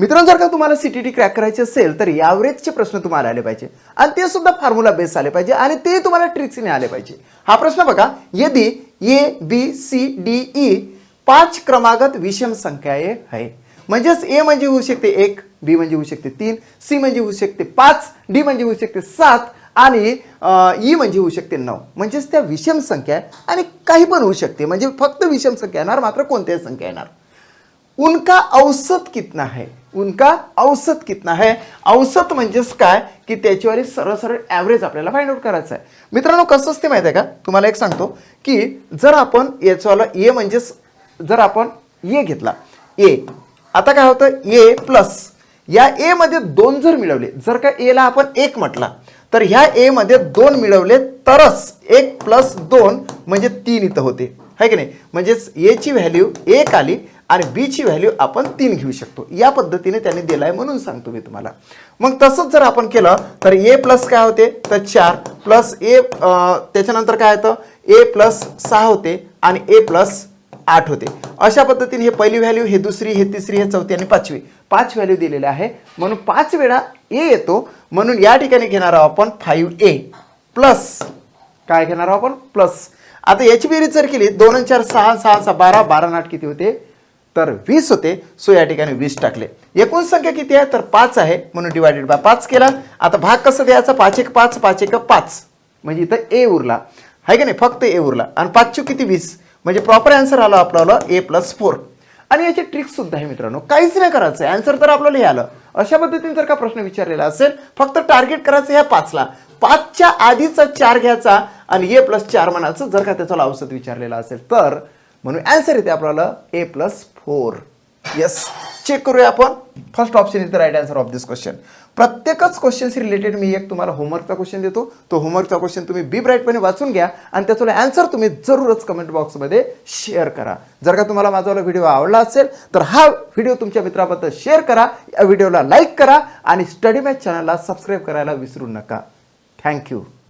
मित्रांनो, जर का तुम्हाला सीटीटी क्रॅक करायचे असेल तर ॲव्हरेजचे प्रश्न तुम्हाला आले पाहिजे आणि ते सुद्धा फॉर्म्युला बेस आले पाहिजे आणि ते तुम्हाला ट्रिक्सने आले पाहिजे. हा प्रश्न बघा, यदि ABCDE 5 क्रमागत विषम संख्या आहे. म्हणजेच ए म्हणजे होऊ शकते 1, बी म्हणजे होऊ शकते 3, सी म्हणजे होऊ शकते 5, डी म्हणजे होऊ शकते 7 आणि ई म्हणजे होऊ शकते 9. म्हणजेच त्या विषम संख्या आहे आणि काही पण होऊ शकते. म्हणजे फक्त विषम संख्या येणार, मात्र कोणत्याही संख्या येणार. उनका औसत कितना है? उनका औसत कितना है? औसत म्हणजेच काय की त्याच्यावर सरळ सरळ ॲव्हरेज आपल्याला फाइंड आउट करायचं आहे. मित्रांनो, कसं असते माहिती आहे का, तुम्हाला एक सांगतो की जर आपण याच्यावाला ए म्हणजेच जर आपण ए घेतला ए, आता काय होतं ए प्लस या ए मध्ये 2 जर मिळवले, जर का ए ला आपण 1 म्हटला तर ह्या ए मध्ये 2 मिळवले तरच 1 + 2 म्हणजे 3 इथं होते, है की नाही. म्हणजेच ए ची व्हॅल्यू 1 आली आणि बी ची व्हॅल्यू आपण 3 घेऊ शकतो. या पद्धतीने त्याने दिलाय म्हणून सांगतो मी तुम्हाला. मग तसंच जर आपण केलं तर ए प्लस काय होते तर 4 प्लस ए, त्याच्यानंतर काय होतं ए प्लस 6 होते आणि ए प्लस 8 होते. अशा पद्धतीने हे पहिली व्हॅल्यू, हे दुसरी, हे तिसरी, हे चौथी आणि पाचवी, 5 व्हॅल्यू दिलेले आहे. म्हणून 5 वेळा ए येतो. म्हणून या ठिकाणी घेणार आहोत आपण 5a प्लस काय घेणार आहोत आपण प्लस. आता याची बेरीज जर केली 2 आणि 4 6, 6 6 12, 12 आणि 8 किती होते तर 20 होते. सो या ठिकाणी 20 टाकले. एकूण संख्या किती आहे तर 5 आहे, म्हणून डिवायडेड बाय 5 केला. आता भाग कसं द्यायचा, 5 1 5, 5 1 5, म्हणजे इथं ए उरला, आहे की नाही, फक्त ए उरला. आणि 5 किती 20, म्हणजे प्रॉपर आन्सर आला आपल्याला a + 4. आणि याची ट्रिक सुद्धा आहे मित्रांनो, काहीच नाही करायचं आहे, आन्सर तर आपल्याला हे आलं. अशा पद्धतीने जर का प्रश्न विचारलेला असेल, फक्त टार्गेट करायचं ह्या 5ला, 5च्या आधीचा 4 घ्यायचा आणि a + 4 म्हणायचं जर का त्याचा औसत विचारलेला असेल तर. म्हणून आन्सर येते आपल्याला a + 4. येस, चेक करूया आपण. First option is the right answer of this question. प्रत्येकच क्वेश्चनशी रिलेटेड मी एक तुम्हाला होमवर्कचा क्वेश्चन देतो. तो होमवर्कचा क्वेश्चन तुम्ही बी ब्राईटपणे वाचून घ्या आणि त्याचा आन्सर तुम्ही जरूरच कमेंट बॉक्समध्ये शेअर करा. जर का तुम्हाला माझा व्हिडिओ आवडला असेल तर हा व्हिडिओ तुमच्या मित्राबद्दल शेअर करा, या व्हिडिओला लाईक करा आणि स्टडी मॅच चॅनलला सबस्क्राईब करायला विसरू नका. थँक्यू.